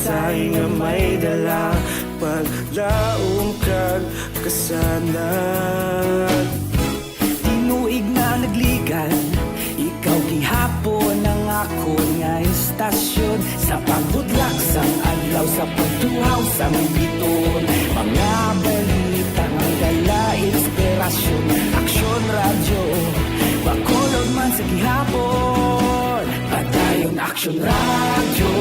mensahe nga may dala, paglaong kag kasanag. Tinuig na nagligan, ikaw gihapon ang ako nga istasyon. Sa pagbudlak sang adlaw, sa pagtuhaw sang biton, mga balita nga dala inspirasyon. Aksyon radyo, bakolod man sa gihapon. Padayon Aksyon radyo,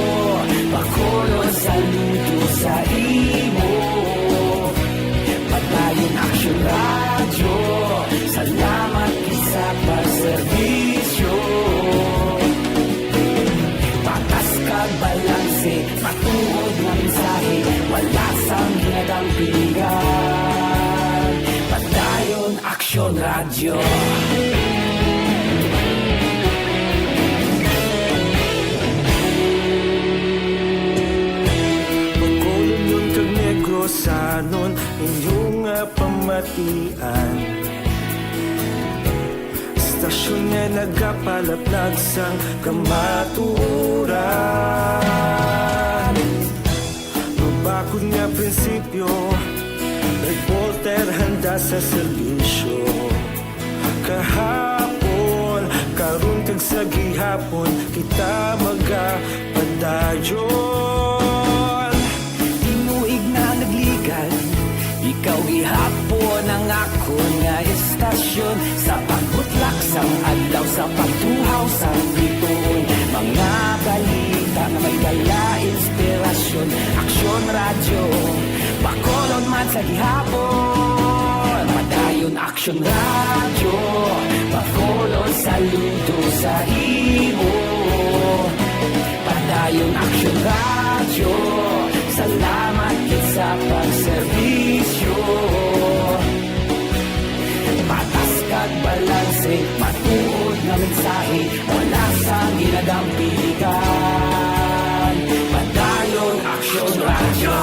bakolod saludo sa imo. Padayon Aksyon radyo, salamat sa pagserbisyo. Patas kag balanse, matuod nga mensahe, wala sang ginadang pilihan. Padayon Aksyon radyo. Bakolod yung kag negro sanon, inyong pamatian. Istasyon nga nagapalaplag sang kamatuoran. Mabakod nga prinsipyo, reporter handa sa serbisyo. Kahapon, karon kag sa gihapon, kita magapadayon. Tinuig na nagligan, ikaw gihapon ang ako nga istasyon. Sa pagbutlak sang adlaw, sa pagtuhaw sang biton, mga balita na may dala inspirasyon. Aksyon radyo, bakolod man sa gihapon. Padayon Aksyon radyo, bakolod saludo sa imo. Padayon Aksyon radyo, salamat sa pagserbisyo. Patas kag balanse, matuod nga mensahe, wala sang ginadang pilihan. Padayon Aksyon radyo.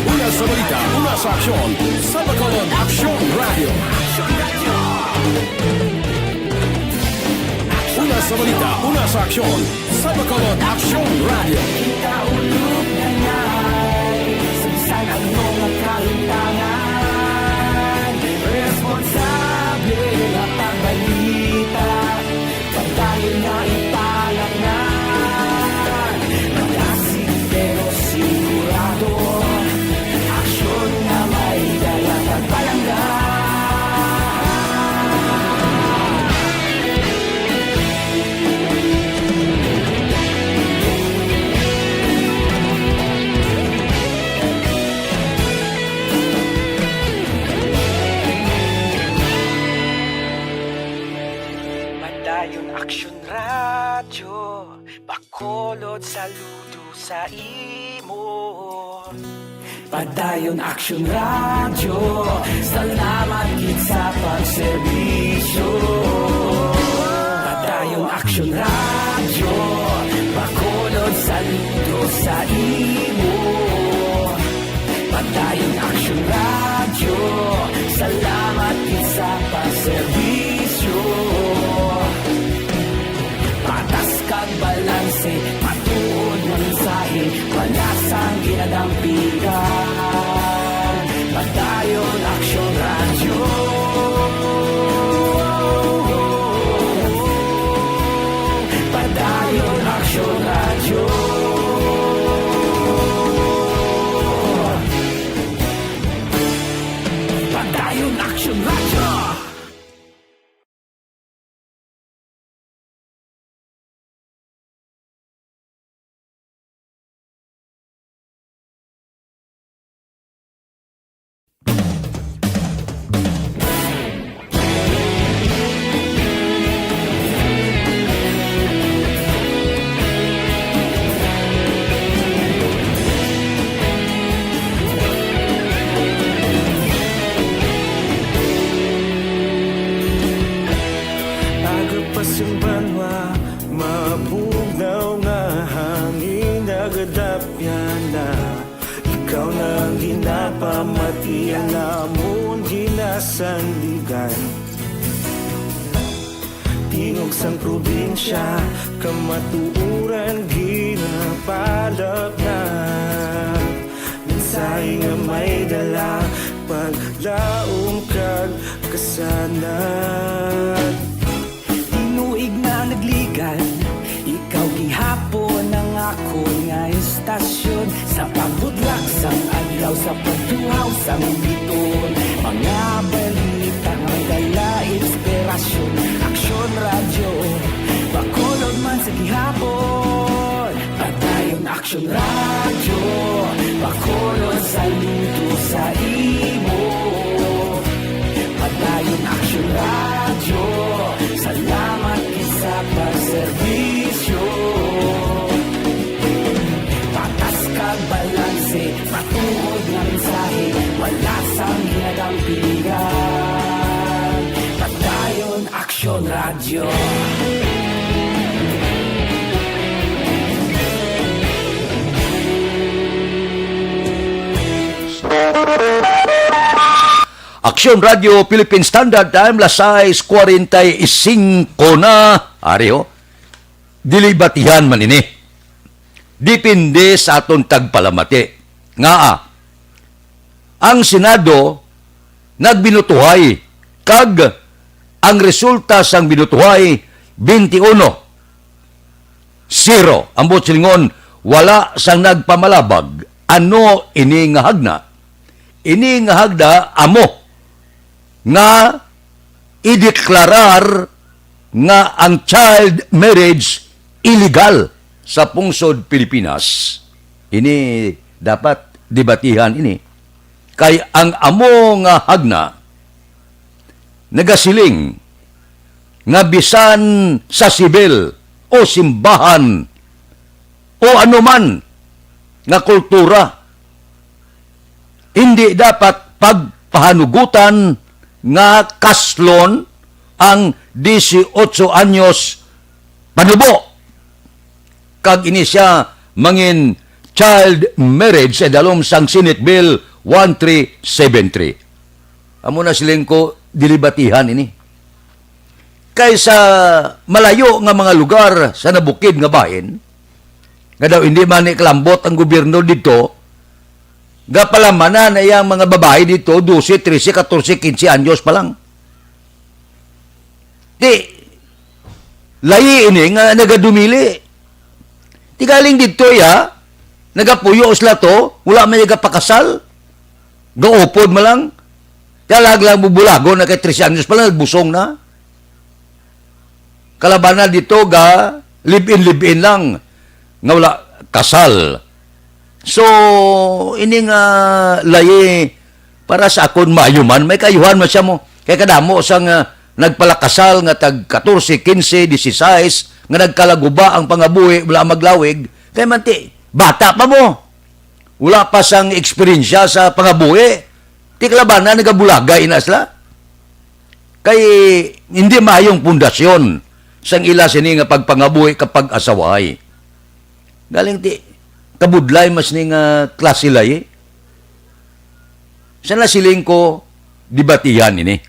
Una sa balita, una sa aksyon, sa bakolod Aksyon Radio. Una sa balita, una sa aksyon, sa bakolod Aksyon Radio. Kita ulog na ngay, sinsan ang mga kalintangan. Responsable na pagbalita, pagdayon na ipalaknan. Malasig pero sigurado, aksyon na may dala pagpalanggan. Padayon Aksyon radyo, bakolod saludo sa imo. Padayon Aksyon radyo, salamat gid sa pagserbisyo. Padayon Aksyon radyo, bakolod saludo sa imo. Padayon Aksyon radyo, salamat gid sa pagserbisyo. Patas kag balanse, matuod nga mensahe, wala sang ginadampigan. Padayon Aksyon radyo. Padayon Aksyon radyo. Padayon Aksyon radyo. Yung banwa, mabugnaw nga hangin, nagadapyan na. Ikaw na ang ginapamatian, namon ginasandigan. Tingog sang probinsya, kamatuuran ginapalap na mensahe nga may dala paglaom kag kasanad. Tinuig na nagligan, ikaw gihapon ang ako nga istasyon. Sa pagudlak sang adlaw, sa pagtuhaw sang biton, mga balita nga may dala inspirasyon. Aksyon radyo, bakolod man sa gihapon. Padayon Aksyon radyo, bakolod sa luto sa imo. Padayon Aksyon radyo, salamat sa pagserbisyo. Patas kag balanse, matuod nga mensahe, wala sang ginadampingan. Padayon Aksyon radyo. Aksyon Radio Philippine Standard Time, las 6:45 na. Ariho, dilibatihan man ini. Dipindi sa aton tagpalamati. Nga ang Senado nagbinutuhay, kag ang resulta sang binutuhay, 21-0. Ang botsilingon, wala sang nagpamalabag. Ano ini nga hagna? Ini nga hagda amo nga ideklarar nga ang child marriage illegal sa pungsod Pilipinas. Ini dapat debatihan ini. Kay ang amo nga hagna nagasiling nga bisan sa sibil o simbahan o anuman nga kultura, hindi dapat pagpahanugutan nga kaslon ang 18 anyos panubo. Kag ini siya mangin child marriage sa dalom sang Senate Bill 1373. Amo na siling ko dilibatihan ini. Kaysa malayo nga mga lugar sa nabukid nga bahin, nga daw hindi man iklambot ang gobyerno dito, gapalamanan na yung mga babae dito, 12, 13, 14, 15 anyos pa lang. Di, layi ini nga nagadumili. Di galing dito ya, nagapuyo sila to, wala may nagapakasal, gaupod mo lang, talag lang bubulago na kay 13 anyos pa lang, nagbusong na. Kalabanan dito ga, live-in lang, nga wala kasal. So, ini nga layi para sa akon maayuman, may kayuhan man siya mo. Kaya kadamo sang nagpalakasal nga tag 14, 15, 16, nga nagkalaguba ang pangabuhi, wala maglawig. Kaya manti, bata pa mo. Wala pa sang eksperyensya sa pangabuhi. Di kalabanan, nagabulagay na sila. Kay hindi maayong pundasyon sang ila sini nga pagpangabuhi kapag asaway. Galing ti, kabudlay mas ni nga klase lay. Sana siling ko dibatihan ini.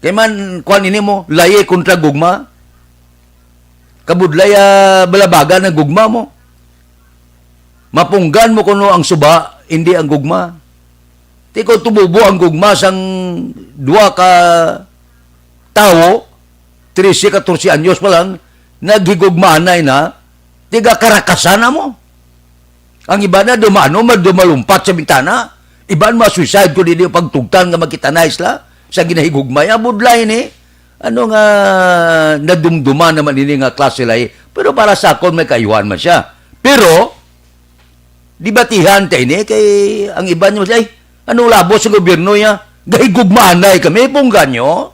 Kaya man, kuhan ini mo, laye kontra gugma. Kabudlay balabaga na gugma mo. Mapunggan mo kuno ang suba, hindi ang gugma. Di ko tumubo ang gugma sang 2 ka tao, 13, 14 anyos pa lang, naghigugmanay na, tiga karakasan na mo. Ang iba na dumano, dumalumpat sa bintana. Iba na suicide ko dito pagtugtan nga magkitanay sila sa ginahigugmay. Abudlay ni. Ano nga nadumduma naman ini nga klase lay. Pero para sa akon may kayuhan man siya. Pero, dibatihan tayo ni, kay ang iba niyo, ay, anong labo sa gobyerno niya? Gahigugmanay kami, punggan nyo.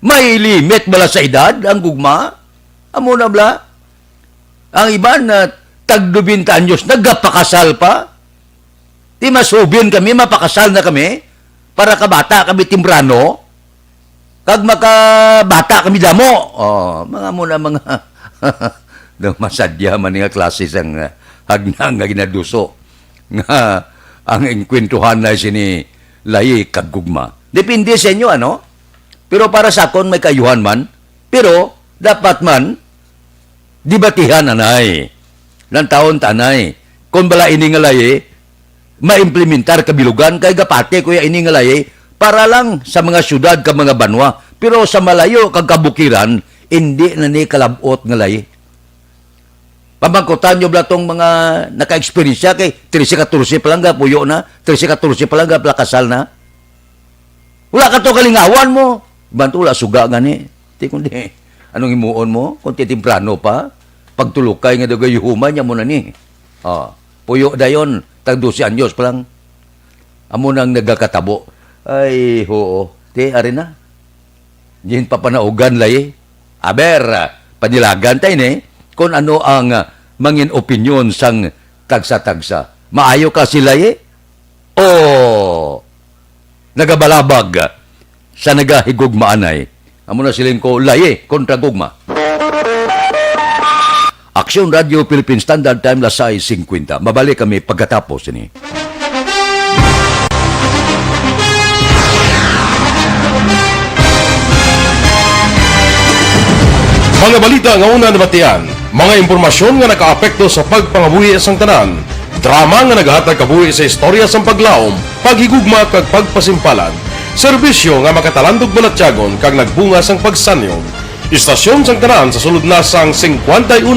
May limit bala sa edad ang gugma? Amo na bla? Ang iba na tag-20 anyos, nagpakasal pa. Di masubin kami, mapakasal na kami, para kabata kami timbrano, kag makabata kami damo. Oh, mga muna mga masadya man nga klase sang hagnang nga ginaduso. Nga ang inkwentuhan na sini layi kag gugma. Depende sa inyo, ano? Pero para sa akon may kayuhan man, pero dapat man dibatihan anay. Ng taon tanay. Kung bala iningalay, maimplementar kabilugan kay gapate kuya iningalay para lang sa mga syudad ka mga banwa. Pero sa malayo kag kabukiran, hindi na ni kalabot ngalay. Pamangkutan nyo ba itong mga naka-experience kay 13-14 pa lang ga, puyo na, 13-14 pa lang ga, plakasal na. Wala ka to kalingawan mo. Banto wala suga nga ni. Di kundi, anong imuon mo? Kung titimprano pa, pagtulukay nga dagay human niya mo na ni. Puyo dayon, tag 12 anyos pa lang. Amo nang nagakatabo. Ay, hoo. Di, ari na. Diyan pa panaugan lay. Aber, panilagan tayo ni. Kung ano ang mangin opinyon sang tagsa-tagsa. Maayo ka sila o nagabalabag sa nagahigugmaanay. Amo na siling ko laye kontra gugma. Aksyon Radio Philippine Standard Time las 6:50. Mabalik kami pagkatapos ini. Mga balita nga una nabatian, mga impormasyon nga nakaapekto sa pagpangabuhi sang tanan, drama nga naghatag kabuhi sa istorya sang paglaom, paghigugma kag pagpasimpalan, serbisyo nga makatalandog balatyagon kag nagbunga sang pagsanyog, istasyon sang tanan sa sulod na sang 51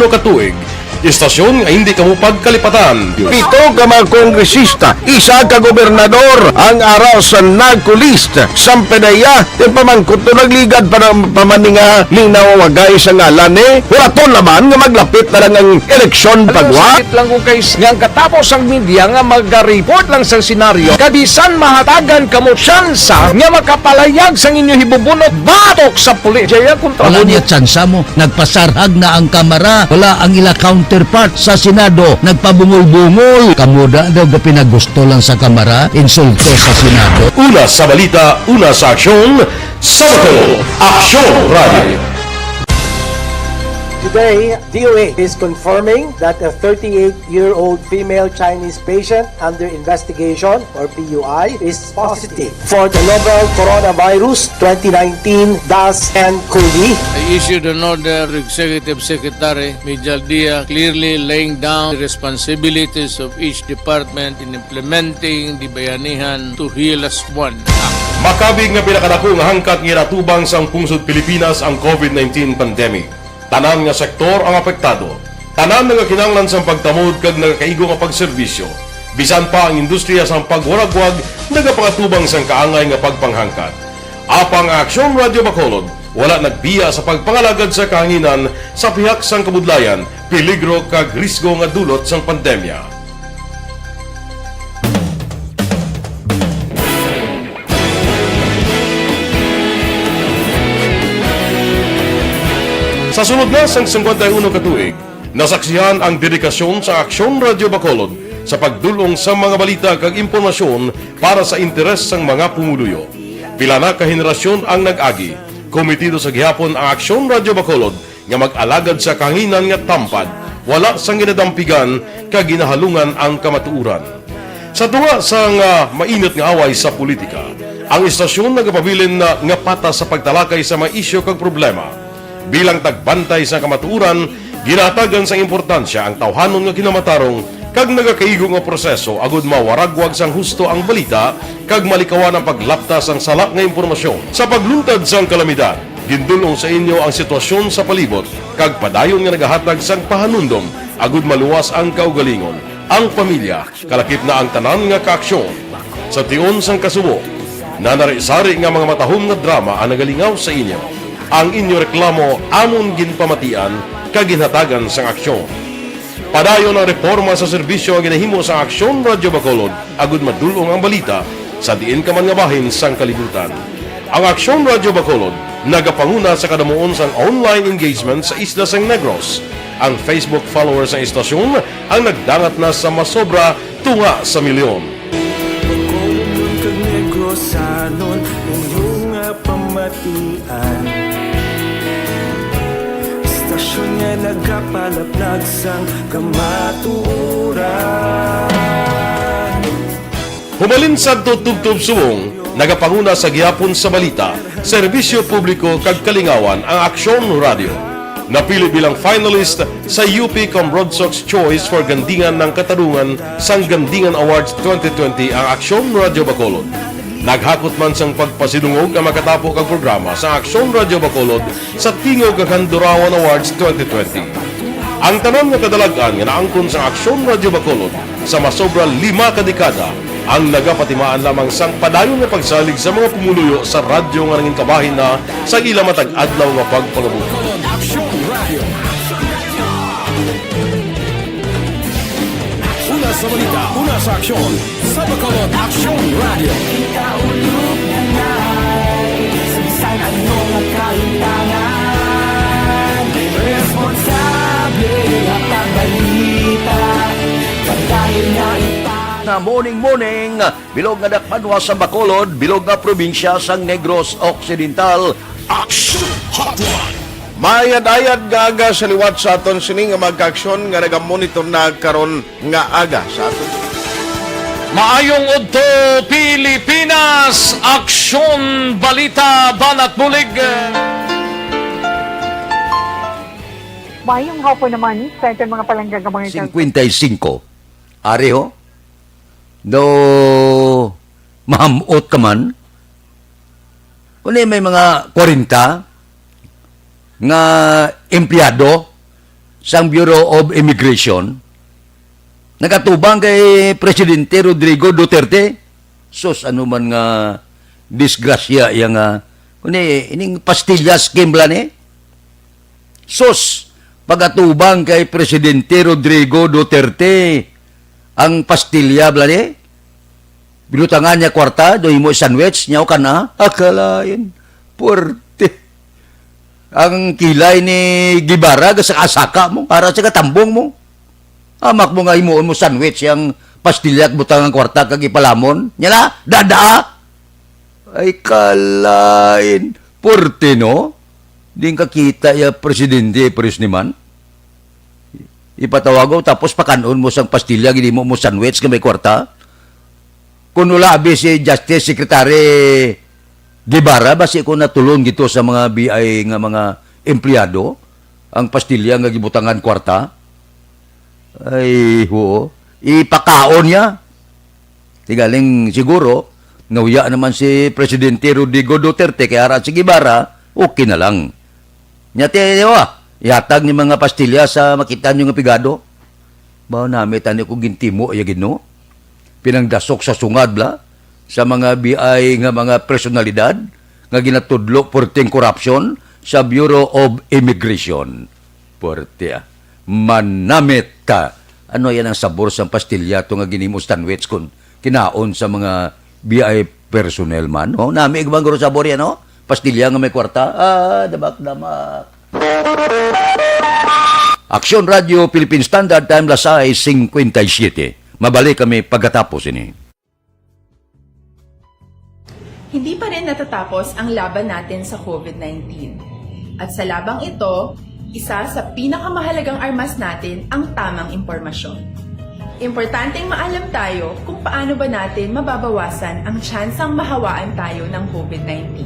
ka tuig, istasyon nga hindi kamo pagkalipatan. 7 ka mga kongresista, 1 ka gobernador ang araw sa nagkulist sa pedaya yung pamangkot to nagligad para pamaninga linawagay sa ngalan wala to naman nga maglapit na lang ang eleksyon pagwa. Sakit lang kung kayo nga katapos ang media nga mag-report lang sa senaryo kadisan mahatagan kamo tsansa nga makapalayag sa inyo hibubunot batok sa pulis. Jaya kontra Wala niya tsansa mo. Nagpasarhag na ang kamara. Wala ang ila counterpart sa Senado. Nagpabungol-bungol. Kamuda daw ga pinagusto lang sa kamara. Insulto sa Senado. Una sa balita, una sa aksyon, Sabado, Aksyon Radio. Today, DOA is confirming that a 38-year-old female Chinese patient under investigation, or PUI, is positive for the novel coronavirus 2019-10-CoV. I issued an order to Executive Secretary Mijal Dia clearly laying down the responsibilities of each department in implementing the Bayanihan to Heal as One Act. Makabig nga pinakadako nga hangkat nga natubang sang pungsod Pilipinas ang COVID-19 pandemic. Tanan nga sektor ang apektado. Tanan nga kinahanglan sang pagtamod kag nagakaigo nga pagserbisyo. Bisan pa ang industriya sang pagwaragwag nagapangatubang sang kaangay nga pagpanghangkat. Apang Aksyon Radio Bacolod wala nagbiya sa pagpangalagad sa kahanginan sa pihak sang kabudlayan, peligro kag risgo nga dulot sang pandemya. Sa sunod na sang 51 katuig, nasaksihan ang dedikasyon sa Aksyon Radio Bacolod sa pagdulong sa mga balita kag impormasyon para sa interes sang mga pumuluyo. Pila na ka henerasyon ang nag-agi, komitido sa gihapon ang Aksyon Radio Bacolod nga mag-alagad sa kanginan nga tampad, wala sang ginadampigan kag ginahalungan ang kamatuuran. Sa duwa sang mainit nga away sa politika, ang istasyon nagapabilin na nga patas sa pagtalakay sa mga isyu kag problema. Bilang tagbantay sa kamatuuran, ginatagan sa importansya ang tawhanon nga kinamatarong kag nagakaigo nga proseso agud mawaragwag sang husto ang balita kag malikawan ang paglaptas sang sala nga impormasyon. Sa pagluntad sang kalamidad, gindulong sa inyo ang sitwasyon sa palibot kag padayon nga nagahatag sang pahanundom agud maluwas ang kaugalingon, ang pamilya, kalakip na ang tanan nga kaaksyon. Sa tion sang kasubo, nanari-sari nga mga matahom nga drama ang nagalingaw sa inyo. Ang inyo reklamo amon ginpamatian kaginhatagan sang aksyon. Padayon ang reforma sa serbisyo ang ginahimo sa Aksyon Radio Bacolod agud madulong ang balita sa diin ka man nga bahin sang kalibutan. Ang Aksyon Radio Bacolod nagapanguna sa kadamuon sang online engagement sa isla sang Negros. Ang Facebook followers sa istasyon ang nagdangat na sa masobra tunga sa milyon. Pagkumun kag Negros sanon inyong pamatian. Istasyon nga nagapalaplag sang kamatuuran. Humalin sa tutubtub suwong, nagapanguna sa gihapon sa balita, serbisyo publiko kag kalingawan ang Aksyon Radio. napili bilang finalist sa UP Broadsox Choice for Gandingan ng Katarungan sang Gandingan Awards 2020 ang Aksyon Radio Bacolod. Naghakot man sang pagpasidungog ang makatapo kang programa sa Aksyon Radio Bacolod sa Tingog kag Durawan Awards 2020. Ang tanon nga kadalagan nga naangkon sa Aksyon Radio Bacolod sa masobra 5 kadekada ang nagapatimaan lamang sang padayon nga pagsalig sa mga pumuluyo sa radyo nga nanging kabahin na sa ila matag adlaw nga pagpalabot. Una sa balita, una sa aksyon, sa Bacolod Aksyon Radio. Ikaulog na na'y Sabisan ano nga kaintangan Responsable at ang balita Pagdahil na Na morning, bilog nga dakpanwa sa Bacolod, bilog nga probinsya sang Negros Occidental. Aksyon Hotline. Mayad-ayad nga aga sa liwat sa aton sini nga magka-aksyon nga nagamonitor na karon nga aga sa aton. Maayong udto Pilipinas, aksyon, balita, banat bulig. Mayong hapon naman sa ating mga palanggang mga 55. Ari ho? Do mahamot ka man? Kung may mga 40 nga empleyado sang Bureau of Immigration nakatubang kay Presidente Rodrigo Duterte. Sus, ano man nga disgrasya yang ining pastilla scheme lang Sus, pagatubang kay Presidente Rodrigo Duterte ang pastilya blan binutangan niya kwarta, doy mo sandwich, niyaw ka na, akalain, puwerte. Ang kilay ni Gibara, sa asaka mo, para sa katambong mo. Amak mo nga imuon mo sandwich, yung pastilya at butangan kwarta, kag ipalamon. Niya na, dada! Ay, kalain, puwerte, no? Di kakita ya presidente, presniman. Ipatawago, tapos pakanon mo sang pastilya, gini mo sandwich, kag may kwarta. Kung ulabi si Justice Secretary Guevara, basi ko natulong dito sa mga BI nga mga empleyado, ang pastilya nga gibutangan kwarta. Ay, ho, ipakaon niya. Tigaling siguro, nauya naman si Presidente Rodrigo Duterte, kaya arat si Guevara, okay na lang. Nyate, ihatag ni mga pastilya sa makita nyo nga pigado. Ba, namin tani ko gintimo, ayagin no? Pinangdasok sa sungad bla sa mga BI nga mga personalidad nga ginatudlo porting corruption sa Bureau of Immigration. Porte, manamit ka. Ano yan ang sabor sa pastilya to nga ginimo sandwich kun kinaon sa mga BI personnel man? Oh, nami ibang guro sabor yan, no? Pastilya nga may kwarta. Damak. Aksyon Radio Philippine Standard Time lasay 57. Mabalik kami pagkatapos ini. Hindi pa rin natatapos ang laban natin sa COVID-19. At sa labang ito, isa sa pinakamahalagang armas natin ang tamang impormasyon. Importanteng maalam tayo kung paano ba natin mababawasan ang tsansang mahawaan tayo ng COVID-19.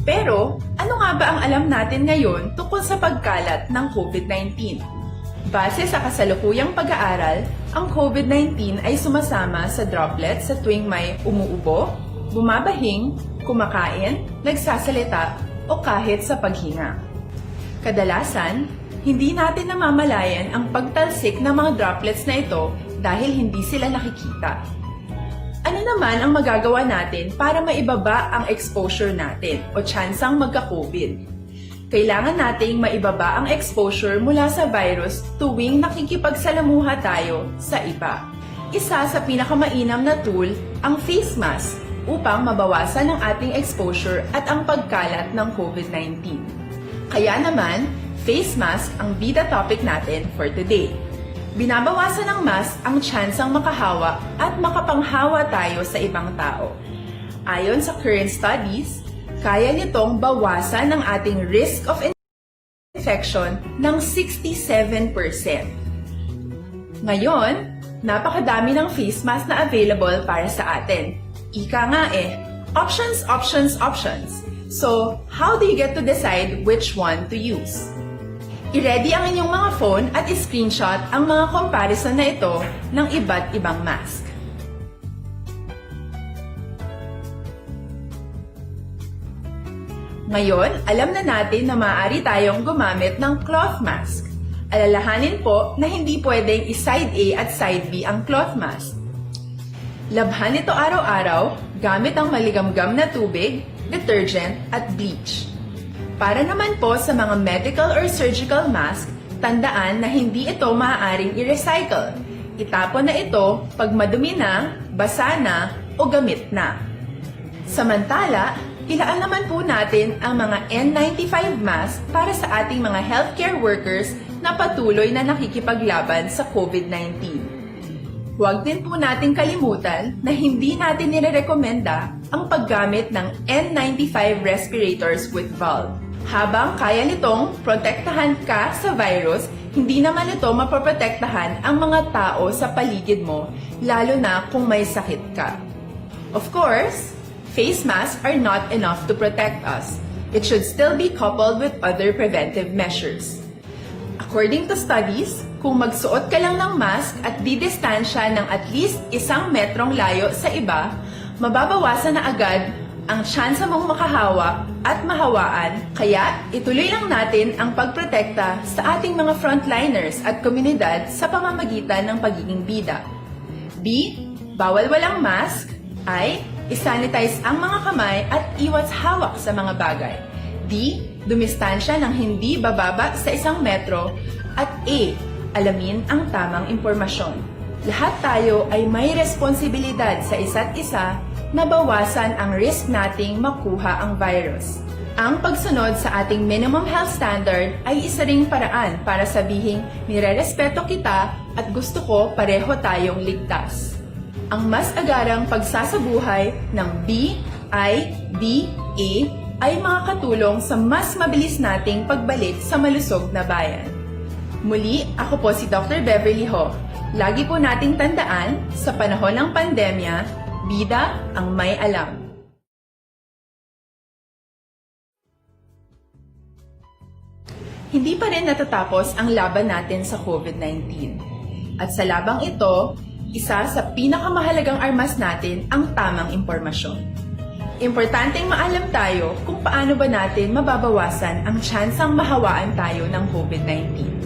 Pero, ano nga ba ang alam natin ngayon tungkol sa pagkalat ng COVID-19? Base sa kasalukuyang pag-aaral, ang COVID-19 ay sumasama sa droplets sa tuwing may umuubo, bumabahing, kumakain, nagsasalita, o kahit sa paghinga. Kadalasan, hindi natin namamalayan ang pagtalsik ng mga droplets na ito dahil hindi sila nakikita. Ano naman ang magagawa natin para maibaba ang exposure natin o tsansang magka-COVID? Kailangan nating maibaba ang exposure mula sa virus tuwing nakikipagsalamuha tayo sa iba. Isa sa pinakamainam na tool ang face mask upang mabawasan ang ating exposure at ang pagkalat ng COVID-19. Kaya naman, face mask ang bida topic natin for today. Binabawasan ng mask ang tsansang makahawa at makapanghawa tayo sa ibang tao. Ayon sa current studies, kaya nitong bawasan ang ating risk of infection ng 67%. Ngayon, napakadami ng face mask na available para sa atin. Ika nga options. So, how do you get to decide which one to use? I-ready ang inyong mga phone at i-screenshot ang mga comparison na ito ng iba't ibang mask. Ngayon, alam na natin na maaari tayong gumamit ng cloth mask. Alalahanin po na hindi pwedeng i-side A at side B ang cloth mask. Labhan ito araw-araw gamit ang maligamgam na tubig, detergent at bleach. Para naman po sa mga medical or surgical mask, tandaan na hindi ito maaaring i-recycle. Itapon na ito pag madumi na, basa na o gamit na. Samantala, ilaan naman po natin ang mga N95 mask para sa ating mga healthcare workers na patuloy na nakikipaglaban sa COVID-19. Huwag din po nating kalimutan na hindi natin nirerekomenda ang paggamit ng N95 respirators with valve. Habang kaya nitong protektahan ka sa virus, hindi naman ito mapoprotektahan ang mga tao sa paligid mo, lalo na kung may sakit ka. Of course, face masks are not enough to protect us. It should still be coupled with other preventive measures. According to studies, kung magsuot ka lang ng mask at didistansya ng at least 1 metrong layo sa iba, mababawasan na agad ang tsansa mong makahawak at mahawaan. Kaya ituloy lang natin ang pagprotekta sa ating mga frontliners at komunidad sa pamamagitan ng pagiging bida. B. Bawal walang mask. I. I-sanitize ang mga kamay at iwas hawak sa mga bagay. D. Dumistansya ng hindi bababa sa 1 metro. At A. Alamin ang tamang impormasyon. Lahat tayo ay may responsibilidad sa isa't isa na bawasan ang risk nating makuha ang virus. Ang pagsunod sa ating minimum health standard ay isa ring paraan para sabihing nirerespeto kita at gusto ko pareho tayong ligtas. Ang mas agarang pagsasabuhay ng BIDA ay makakatulong sa mas mabilis nating pagbalik sa malusog na bayan. Muli, ako po si Dr. Beverly Ho. Lagi po nating tandaan, sa panahon ng pandemya, bida ang may alam. Hindi pa rin natatapos ang laban natin sa COVID-19. At sa labang ito, isa sa pinakamahalagang armas natin ang tamang impormasyon. Importanteng maalam tayo kung paano ba natin mababawasan ang tsansang mahawaan tayo ng COVID-19.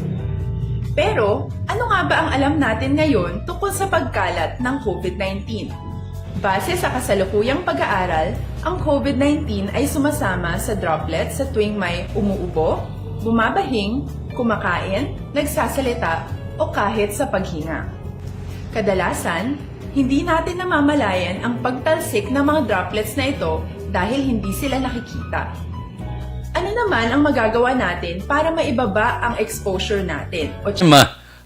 Pero, ano nga ba ang alam natin ngayon tungkol sa pagkalat ng COVID-19? Base sa kasalukuyang pag-aaral, ang COVID-19 ay sumasama sa droplets sa tuwing may umuubo, bumabahing, kumakain, nagsasalita, o kahit sa paghinga. Kadalasan, hindi natin namamalayan ang pagtalsik ng mga droplets na ito dahil hindi sila nakikita. Ano naman ang magagawa natin para maibaba ang exposure natin?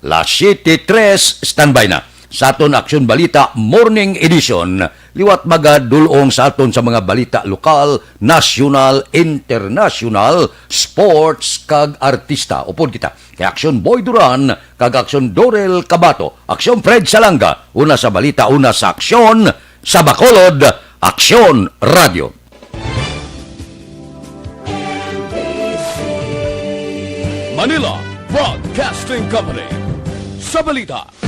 La City 3, standby na. Sa aton Aksyon Balita Morning Edition, liwat magadulong sa aton sa mga balita lokal, nasyonal, internasyonal, sports, kag artista. Upod kita kay Aksyon Boy Duran, kag Aksyon Dorel Cabato, Aksyon Fred Salanga, una sa balita, una sa Aksyon, sa Bacolod, Aksyon Radio. Manila Broadcasting Company. Sa balita.